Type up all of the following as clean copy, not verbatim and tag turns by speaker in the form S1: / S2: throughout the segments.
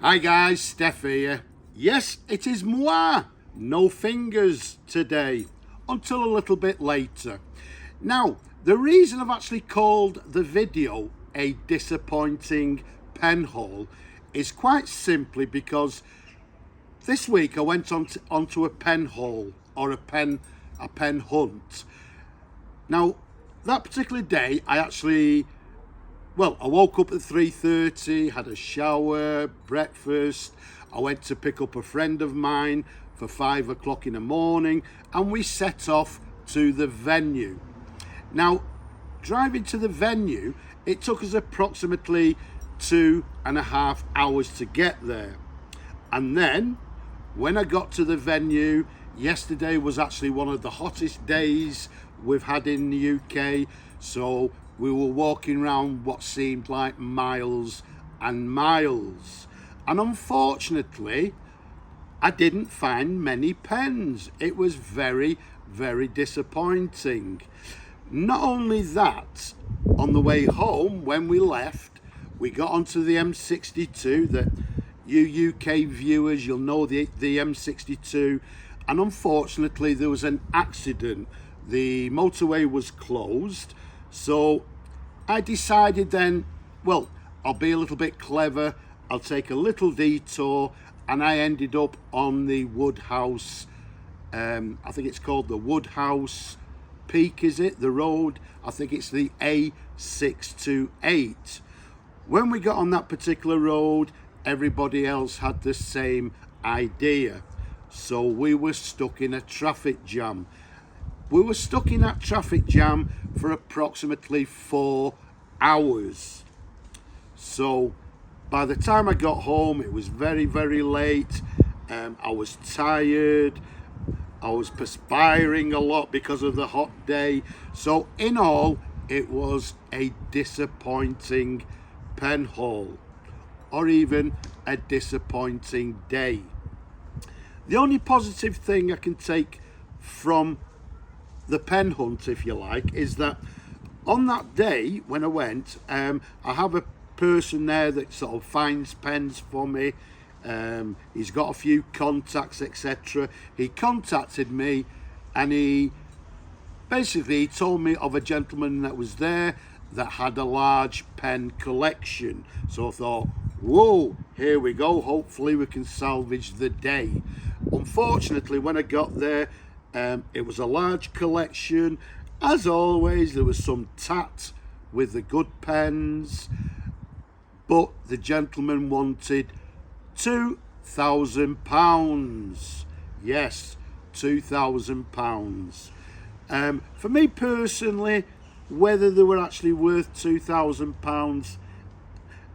S1: Hi guys, Steph here. Yes, it is moi. No fingers today, until a little bit later. Now, the reason I've actually called the video a disappointing pen haul is quite simply because this week I went onto a pen haul or a pen hunt. Now, that particular day I woke up at 3:30, had a shower, breakfast. I went to pick up a friend of mine for 5 o'clock in the morning, and we set off to the venue. Now, driving to the venue, it took us approximately 2.5 hours to get there. And then, when I got to the venue, yesterday was actually one of the hottest days we've had in the UK, so we were walking around what seemed like miles and miles. And unfortunately, I didn't find many pens. It was very, very disappointing. Not only that, on the way home, when we left, we got onto the M62. That you UK viewers, you'll know the M62. And unfortunately, there was an accident. The motorway was closed. So I decided then, well, I'll be a little bit clever. I'll take a little detour, and I ended up on the Woodhouse. I think it's called the Woodhouse Peak, is it? The road. I think it's the A628. When we got on that particular road, everybody else had the same idea. So we were stuck in a traffic jam. We were stuck in that traffic jam for approximately 4 hours. So by the time I got home, it was very, very late. I was tired. I was perspiring a lot because of the hot day. So in all, it was a disappointing pen haul, or even a disappointing day. The only positive thing I can take from the pen hunt, if you like, is that on that day when I went, I have a person there that sort of finds pens for me. He's got a few contacts, etc. He contacted me, and he told me of a gentleman that was there that had a large pen collection. So I thought, whoa, here we go, hopefully we can salvage the day. Unfortunately, when I got there, it was a large collection. As always, there was some tat with the good pens, but the gentleman wanted £2,000. Yes, £2,000. For me personally, whether they were actually worth £2,000,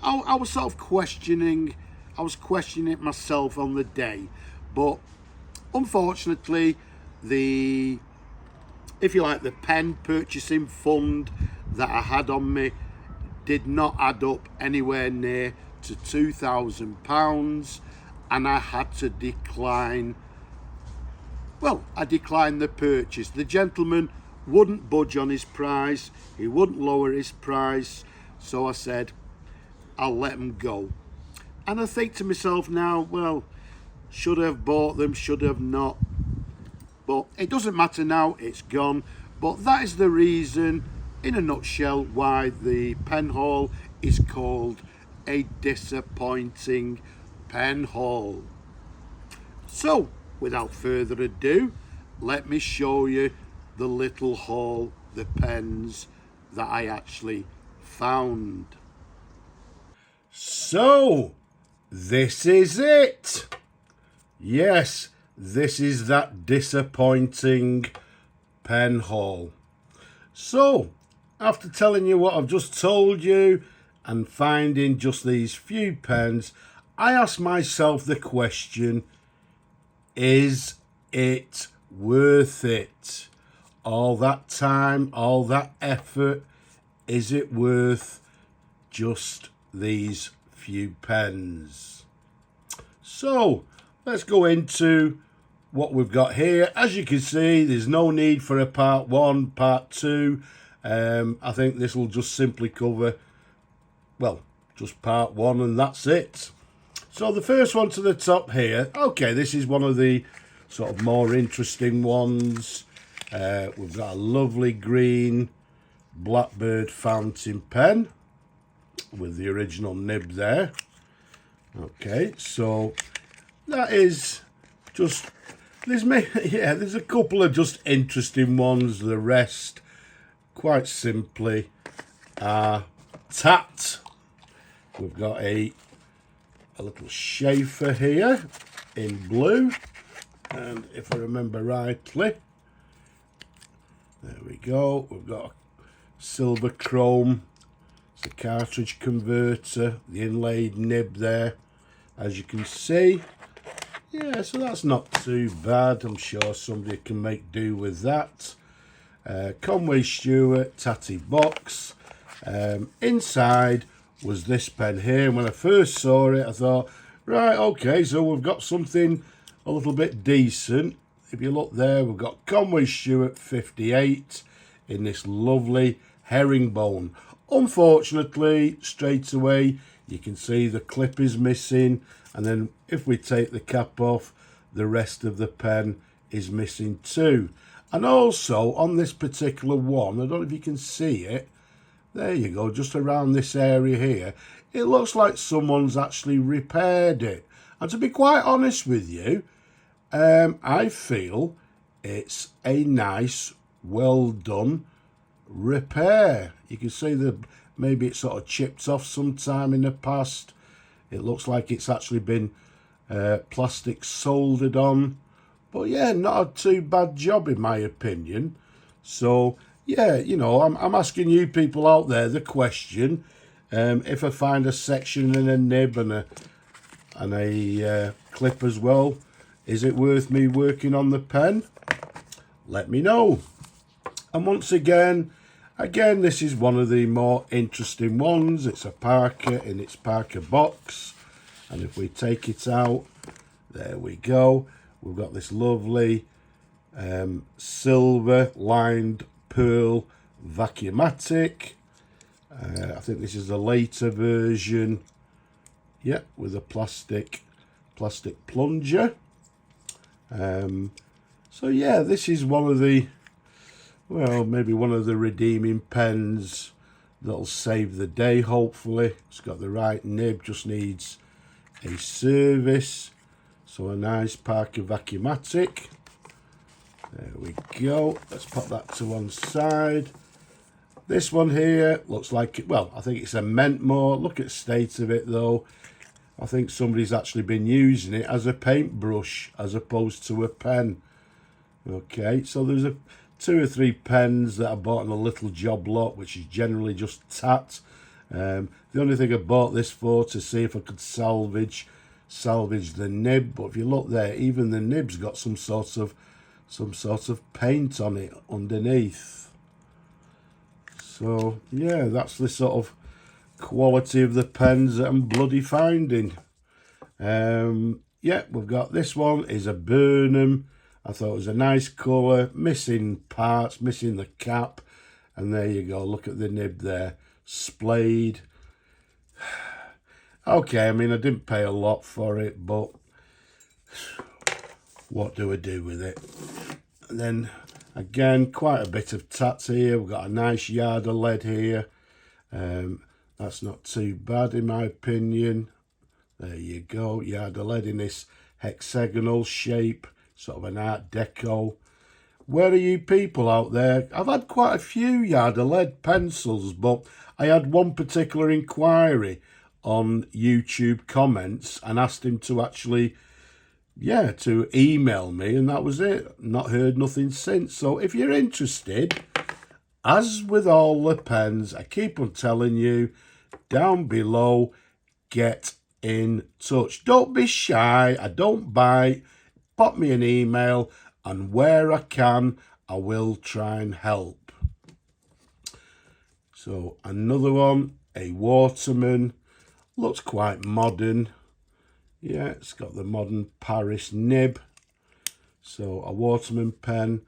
S1: I was sort of questioning. I was questioning it myself on the day, but unfortunately, the pen purchasing fund that I had on me did not add up anywhere near to £2,000, and I had to decline. Well, I declined the purchase. The gentleman wouldn't budge on his price. He wouldn't lower his price. So I said, I'll let him go. And I think to myself now, well, should I have bought them? Should I have not? But it doesn't matter now, it's gone. But that is the reason, in a nutshell, why the pen haul is called a disappointing pen haul. So, without further ado, let me show you the little haul, the pens that I actually found. So, this is it. Yes, this is that disappointing pen haul. So, after telling you what I've just told you and finding just these few pens, I asked myself the question, is it worth it? All that time, all that effort, is it worth just these few pens? So, let's go into what we've got here. As you can see, there's no need for a part one, part two. I think this will just simply cover, well, just part one, and that's it. So the first one to the top here, okay, this is one of the sort of more interesting ones. We've got a lovely green Blackbird fountain pen with the original nib there. Okay, so that is just, there's a couple of just interesting ones. The rest, quite simply, are tat. We've got a little Schaefer here in blue, and if I remember rightly, there we go, we've got a silver chrome. It's a cartridge converter, the inlaid nib there, as you can see. Yeah, so that's not too bad. I'm sure somebody can make do with that. Conway Stewart tatty box. Inside was this pen here. When I first saw it, I thought, right, okay, so we've got something a little bit decent. If you look there, we've got Conway Stewart 58 in this lovely herringbone. Unfortunately, straight away, you can see the clip is missing, and then if we take the cap off, the rest of the pen is missing too. And also, on this particular one, I don't know if you can see it, there you go, just around this area here, it looks like someone's actually repaired it. And to be quite honest with you, I feel it's a nice, well done repair. You can see that maybe it sort of chipped off sometime in the past. It looks like it's actually been plastic soldered on. But yeah, not a too bad job in my opinion. So yeah, you know, I'm asking you people out there the question. If I find a section and a nib and a clip as well, is it worth me working on the pen? Let me know. And once again, this is one of the more interesting ones. It's a Parker in its Parker box. And if we take it out, there we go. We've got this lovely silver lined pearl vacuumatic. I think this is a later version. Yeah, with a plastic plunger. So yeah, this is one of the, well, maybe one of the redeeming pens that'll save the day, hopefully. It's got the right nib, just needs a service. So a nice Parker vacuumatic. There we go. Let's put that to one side. This one here looks like, well, I think it's a Mentmore. Look at the state of it though. I think somebody's actually been using it as a paintbrush as opposed to a pen. Okay, so there's two or three pens that I bought in a little job lot, which is generally just tat. The only thing I bought this for to see if I could salvage the nib, but if you look there, even the nib's got some sort of paint on it underneath. So yeah, that's the sort of quality of the pens that I'm bloody finding. Yeah, we've got this one is a Burnham. I thought it was a nice colour, missing parts, missing the cap, and there you go, look at the nib there, splayed. Okay, I mean, I didn't pay a lot for it, but what do I do with it? And then again, quite a bit of tats here. We've got a nice yard of lead here. That's not too bad in my opinion. There you go, yard of lead in this hexagonal shape, sort of an art deco. Where are you people out there? I've had quite a few yard of lead pencils, but I had one particular inquiry on YouTube comments and asked him to actually, yeah, to email me, and that was it. Not heard nothing since. So if you're interested, as with all the pens, I keep on telling you, down below, get in touch. Don't be shy. I don't bite. Pop me an email, and where I can, I will try and help. So another one, a Waterman. Looks quite modern. Yeah, it's got the modern Paris nib. So a Waterman pen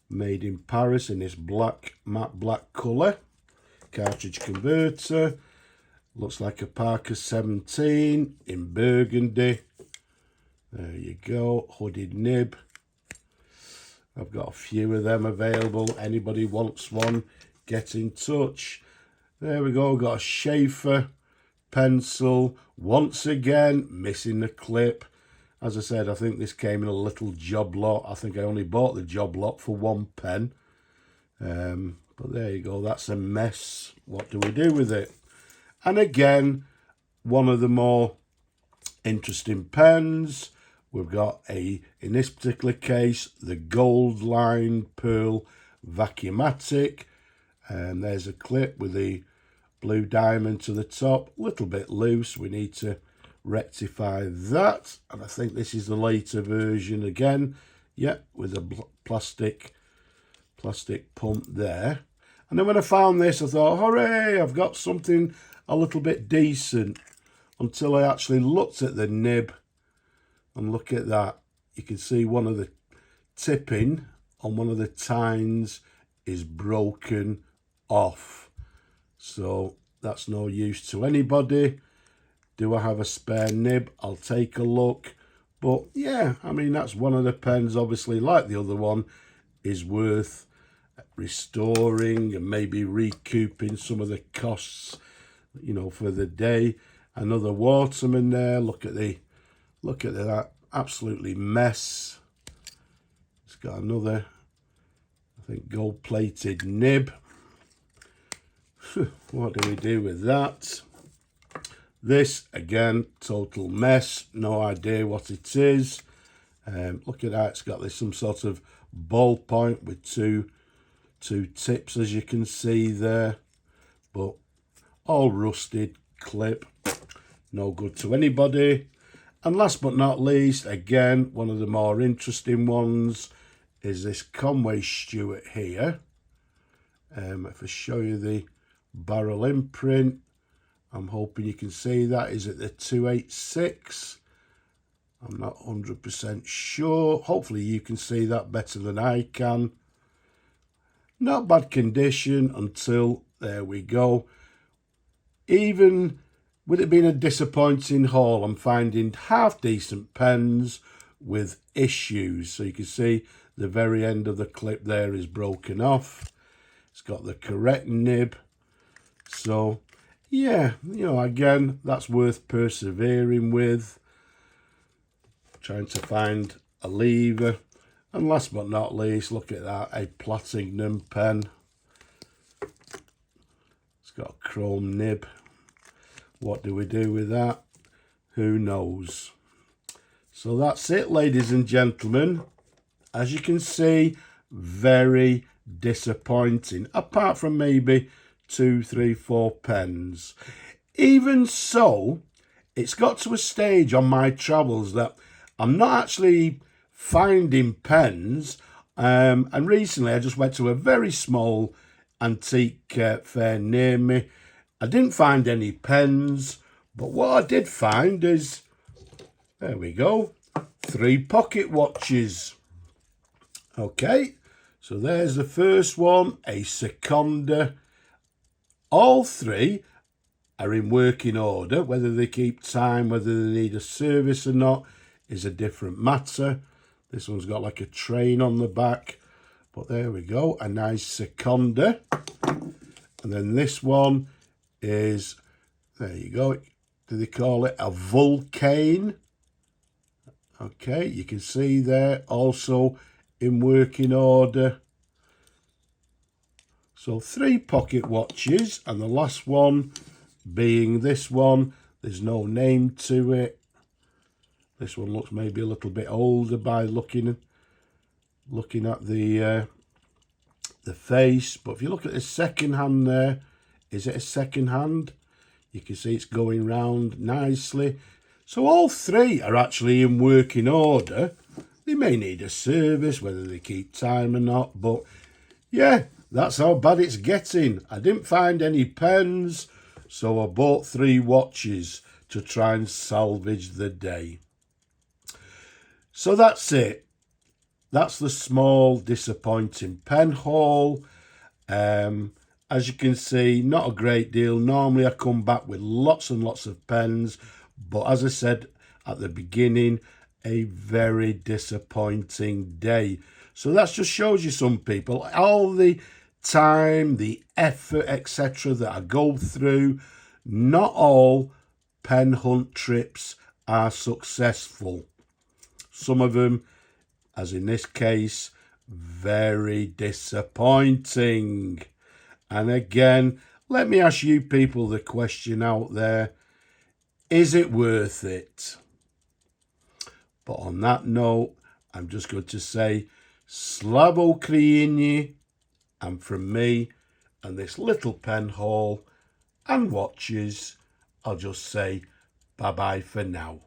S1: made in Paris in this black, matte black colour. Cartridge converter. Looks like a Parker 17 in burgundy. There you go, hooded nib. I've got a few of them available. Anybody wants one, get in touch. There we go, got a Schaefer pencil. Once again, missing the clip. As I said, I think this came in a little job lot. I think I only bought the job lot for £1. But there you go, that's a mess. What do we do with it? And again, one of the more interesting pens. We've got in this particular case, the gold lined pearl vacuumatic. And there's a clip with the blue diamond to the top, a little bit loose. We need to rectify that. And I think this is the later version again. Yeah, with a plastic pump there. And then when I found this, I thought, hooray, I've got something a little bit decent, until I actually looked at the nib. And look at that. You can see one of the tipping on one of the tines is broken off. So that's no use to anybody. Do I have a spare nib? I'll take a look. But yeah, I mean, that's one of the pens, obviously, like the other one, is worth restoring and maybe recouping some of the costs, you know, for the day. Another Waterman there. Look at that absolutely mess. It's got another, I think, gold-plated nib. What do we do with that? This, again, total mess. No idea what it is. Look at that. It's got this some sort of ballpoint with two tips, as you can see there. But all rusted clip. No good to anybody. And last but not least, again, one of the more interesting ones is this Conway Stewart here. If I show you the barrel imprint, I'm hoping you can see that. Is it the 286? I'm not 100% sure. Hopefully you can see that better than I can. Not bad condition until, there we go. Even with it being a disappointing haul, I'm finding half decent pens with issues. So you can see the very end of the clip there is broken off. It's got the correct nib. So yeah, you know, again, that's worth persevering with. Trying to find a lever. And last but not least, look at that, a platinum pen. It's got a chrome nib. What do we do with that? Who knows? So that's it, ladies and gentlemen. As you can see, very disappointing. Apart from maybe 2, 3, 4 pens. Even so, it's got to a stage on my travels that I'm not actually finding pens. And recently I just went to a very small antique fair near me. I didn't find any pens, but what I did find is, there we go, 3 pocket watches. Okay, so there's the first one, a Seconda. All 3 are in working order. Whether they keep time, whether they need a service or not, is a different matter. This one's got like a train on the back, but there we go, a nice Seconda. And then this one is, there you go, do they call it a Vulcane? Okay, you can see there, also in working order. So 3 pocket watches, and the last one being this one. There's no name to it. This one looks maybe a little bit older by looking at the face. But if you look at the second hand there, is it a second hand? You can see it's going round nicely. So all 3 are actually in working order. They may need a service, whether they keep time or not. But yeah, that's how bad it's getting. I didn't find any pens, so I bought 3 watches to try and salvage the day. So that's it. That's the small disappointing pen haul. And As you can see, not a great deal. Normally I come back with lots and lots of pens, but as I said at the beginning, a very disappointing day. So that just shows you some people, all the time, the effort, etc. that I go through, not all pen hunt trips are successful. Some of them, as in this case, very disappointing. And again, let me ask you people the question out there, is it worth it? But on that note, I'm just going to say Slavo Kriini, and from me and this little pen haul and watches, I'll just say bye-bye for now.